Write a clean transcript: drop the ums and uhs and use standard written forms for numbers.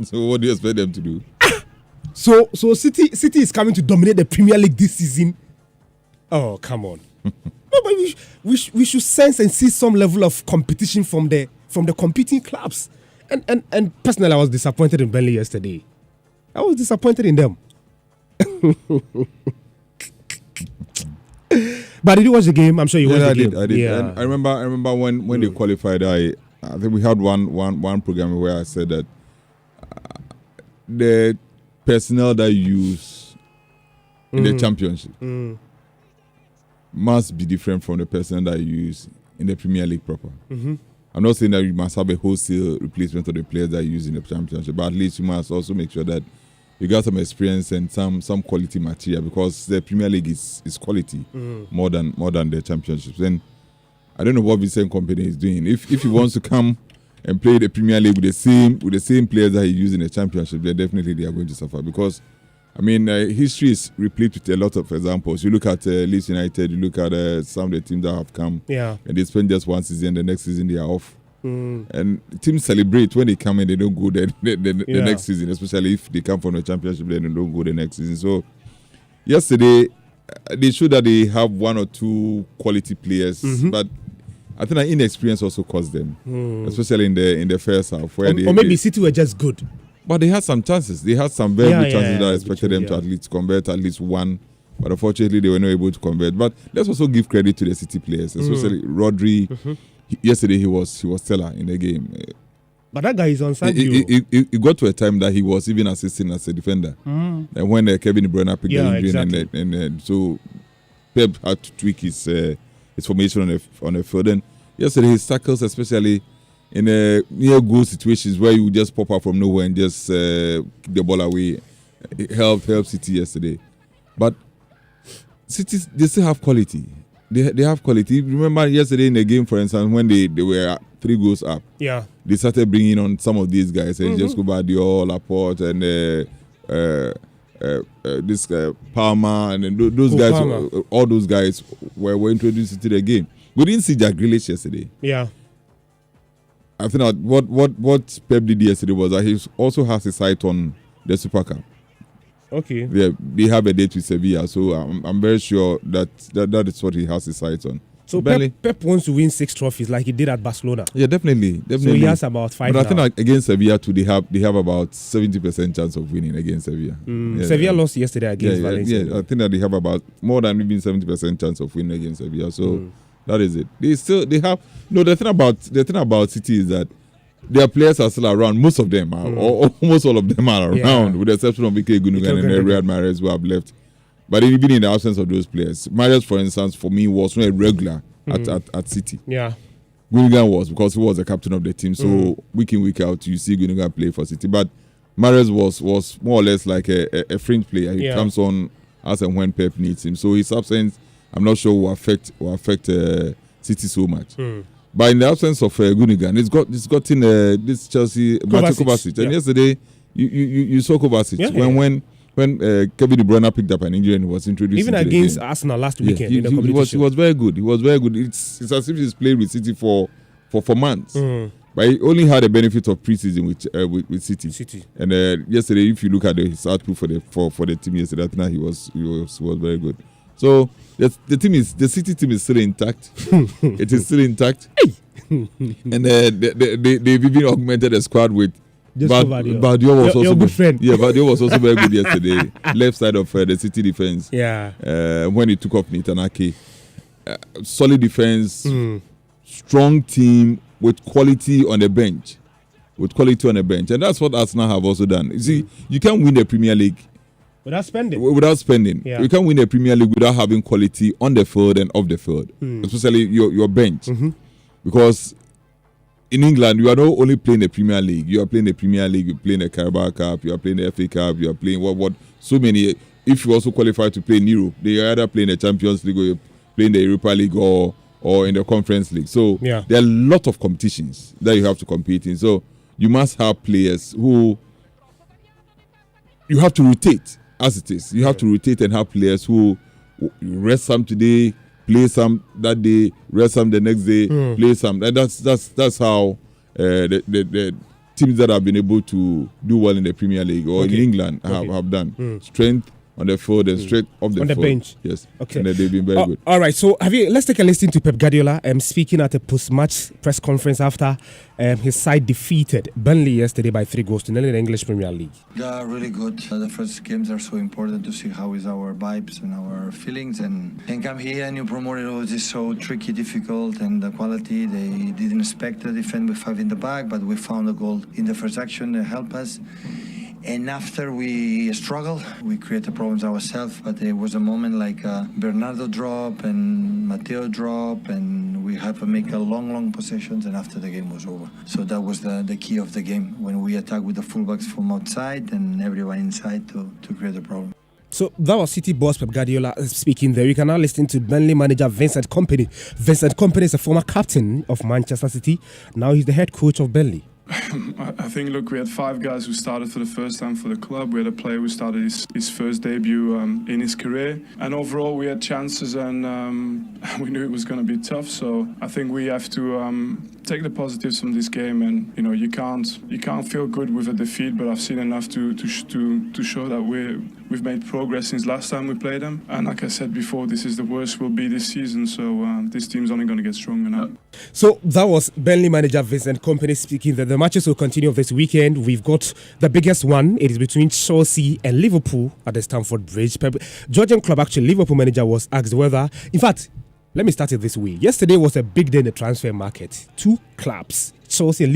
So what do you expect them to do? So City is coming to dominate the Premier League this season. Oh, come on. No, but we should sense and see some level of competition from the competing clubs. And personally, I was disappointed in Burnley yesterday. I was disappointed in them. But did you watch the game? I'm sure you watched the game. I did. Yeah. And I remember when they qualified. I think we had one program where I said that the personnel that you use in the championship must be different from the personnel that you use in the Premier League proper. I'm not saying that you must have a wholesale replacement of the players that you use in the championship, but at least you must also make sure that you got some experience and some quality material, because the Premier League is quality more than the championships. And I don't know what Vincent Kompany is doing. If he wants to come and play the Premier League with the same players that he used in the championship, they are going to suffer, because I mean history is replete with a lot of examples. You look at Leeds United, you look at some of the teams that have come and they spend just one season, the next season they are off. And teams celebrate when they come and they don't go the next season, especially if they come from the championship, then they don't go the next season. So yesterday they showed that they have one or two quality players, but I think that inexperience also caused them, especially in the first half. Where or maybe City were just good. But they had some chances. They had some very good chances that I expected them to at least convert at least one. But unfortunately, they were not able to convert. But let's also give credit to the City players, especially Rodri. Yesterday, he was stellar in the game. But that guy is on side. It got to a time that he was even assisting as a defender. And when Kevin De Bruyne picked the injury, and so Pep had to tweak his formation on the field. And yesterday, his tackles, especially in near goal situations where you just pop up from nowhere and just kick the ball away, it helped City yesterday. But City, they still have quality. They have quality. Remember yesterday in the game, for instance, when they were 3 goals up, they started bringing on some of these guys, and just Gvardiol, Laporte, and this Palmer, and then those guys, all those guys were introduced to the game. We didn't see Jack Grealish yesterday. I think that what Pep did yesterday was that he also has his sight on the Super Cup. Okay. They have a date with Sevilla, so I'm very sure that is what he has his sights on. So Pep wants to win 6 trophies like he did at Barcelona. Yeah, definitely. So he has about 5 But now. I think like against Sevilla too, they have about 70% chance of winning against Sevilla. Sevilla lost yesterday against Valencia. Yeah, I think that they have about more than even 70% chance of winning against Sevilla. So that is it. They have the thing about City is that their players are still around. Most of them are, or almost all of them are around, with the exception of Ike Gundogan and Riyad Mahrez who have left. But even in the absence of those players, Mahrez, for instance, for me was not a regular at City. Yeah, Gundogan was, because he was the captain of the team. So week in, week out, you see Gundogan play for City. But Mahrez was more or less like a fringe player. He comes on as and when Pep needs him. So his absence, I'm not sure will affect City so much. But in the absence of Gundogan, it's gotten this Chelsea Kovacic. And yesterday, you saw Kovacic when Kevin De Bruyne picked up an injury and was introduced. Even against Arsenal last weekend in the competition. He was very good. He was very good. It's as if he's played with City for months. But he only had the benefit of preseason with City. And yesterday, if you look at his output for the team yesterday, I think he was very good. So the City team is still intact. It is still intact. And they've even augmented the squad with Gvardiol was also good friend. Yeah, Gvardiol was also very good yesterday. Left side of the City defense. Yeah. When he took off Nathan Ake. Solid defense, strong team with quality on the bench. And that's what Arsenal have also done. You see, you can't win the Premier League without spending. Yeah. You can't win the Premier League without having quality on the field and off the field, especially your bench. Because in England, you are not only playing the Premier League. You are playing the Premier League, you're playing the Carabao Cup, you are playing the FA Cup, you are playing what so many. If you also qualify to play in Europe, they are either playing the Champions League or you're playing the Europa League or in the Conference League. So there are a lot of competitions that you have to compete in. So you must have players who you have to rotate. As it is, you have to rotate and have players who rest some today, play some that day, rest some the next day, play some. And that's how the teams that have been able to do well in the Premier League or in England have done. Strength on the field and straight off the on the field. bench. Yes. Okay. And they've been very good. All right. So let's take a listen to Pep Guardiola speaking at a post-match press conference after his side defeated Burnley yesterday by 3-0 in the English Premier League. Yeah, really good. The first games are so important to see how is our vibes and our feelings, and come here and you promoted all this so tricky, difficult, and the quality. They didn't expect the defense with 5 in the back, but we found a goal in the first action that helped us. And after we struggled, we created problems ourselves, but there was a moment like Bernardo drop and Matteo drop, and we had to make a long possessions, and after the game was over. So that was the key of the game, when we attack with the fullbacks from outside and everyone inside to create a problem. So that was City boss Pep Guardiola speaking there. You can now listen to Burnley manager Vincent Kompany. Vincent Kompany is a former captain of Manchester City. Now he's the head coach of Burnley. I think, look, we had 5 guys who started for the first time for the club. We had a player who started his first debut in his career. And overall, we had chances, and we knew it was going to be tough. So I think we have to take the positives from this game. And you can't feel good with a defeat, but I've seen enough to show that we've made progress since last time we played them. And like I said before, this is the worst we'll be this season. So this team's only going to get stronger now. So that was Burnley manager Vincent Kompany speaking that the matches will continue this weekend. We've got the biggest one. It is between Chelsea and Liverpool at the Stamford Bridge. Georgian club, actually, Liverpool manager was asked whether, in fact, let me start it this way. Yesterday was a big day in the transfer market. 2 clubs, Chelsea and Liverpool,